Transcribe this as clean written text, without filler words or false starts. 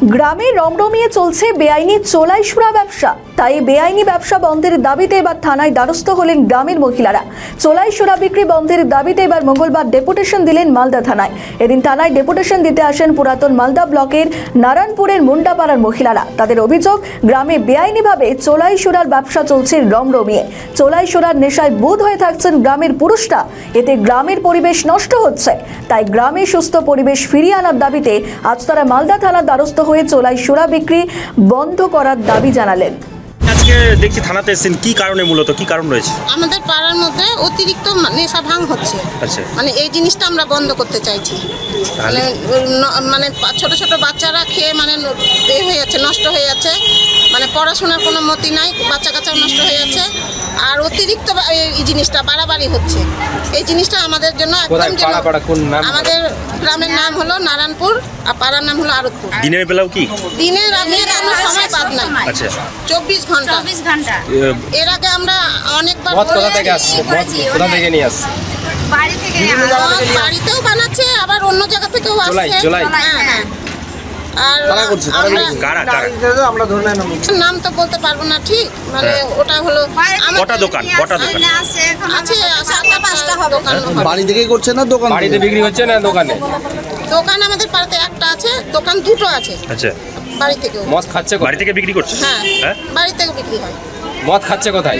গ্রামে রমরমিয়ে চলছে বেআইনি চোলাইশুরা ব্যবসা। তাই বেআইনি ব্যবসা বন্ধের দাবিতে এবার থানায় দ্বারস্থ হলেন গ্রামের মহিলারা। চোলাইশুরা বিক্রি বন্ধের দাবিতে এবার মঙ্গলবার ডেপুটেশন দিলেন মালদা থানায়। এদিন থানায় ডেপুটেশন দিতে আসেন পুরাতন মালদা ব্লকের নারায়ণপুরের মুন্ডাপাড়ার মহিলারা। তাদের অভিযোগ, গ্রামে বেআইনিভাবে চোলাইশুরার ব্যবসা চলছে রমরমিয়ে। চোলাইশুরার নেশায় বুঁদ হয়ে থাকছেন গ্রামের পুরুষরা। এতে গ্রামের পরিবেশ নষ্ট হচ্ছে। তাই গ্রামে সুস্থ পরিবেশ ফিরিয়ে আনার দাবিতে আজ তারা মালদা থানার দ্বারস্থ হয়ে চোলাইশুরা বিক্রি বন্ধ করার দাবি জানালেন। আজকে দেখছি থানাতে এসেছেন, কি কারণে, মূলত কি কারণ রয়েছে? আমাদের পাড়ার মধ্যে অতিরিক্ত নেশা ভাঙ হচ্ছে। আচ্ছা, মানে এই জিনিসটা আমরা বন্ধ করতে চাইছি। মানে ছোট ছোট বাচ্চারা খেয়ে মানে এ হয়ে যাচ্ছে, নষ্ট হয়ে যাচ্ছে। মানে পড়াশোনার কোনো মতি নাই, বাচ্চা কাচ্চাও নষ্ট হয়ে যাচ্ছে। আর অতিরিক্ত এই জিনিসটা বাড়াবাড়ি হচ্ছে। এই জিনিসটা আমাদের জন্য একদম আমাদের গ্রামের নাম হলো নারায়ণপুর আর পাড়ার নাম হলো আরতপুর। দিনের বেলাও কি? দিনের আগে কোনো সময় বাদ নাই। আচ্ছা, 24 ঘন্টা। এর আগে আমরা অনেকবার কোথা থেকে আসছে, কোথা থেকে নিয়ে আসছে? বাড়িতেও বানাচ্ছে, আবার অন্য জায়গা থেকেও আসছে। হ্যাঁ। আর নাম তো বলতে পারবো না ঠিক, মানে ওটা হলো কটা দোকান আছে, 4-5টা দোকান। বাড়ি থেকেই করছে না দোকান? বাড়িতে বিক্রি হচ্ছে না দোকানে? দোকান আমাদের পাড়াতে একটা আছে, দোকান দুটো আছে। আচ্ছা, বাড়ি থেকেও মদ খাচ্ছে? বাড়ি থেকে বিক্রি করছে? হ্যাঁ, বাড়ি থেকে বিক্রি হয়। মদ খাচ্ছে কোথায়?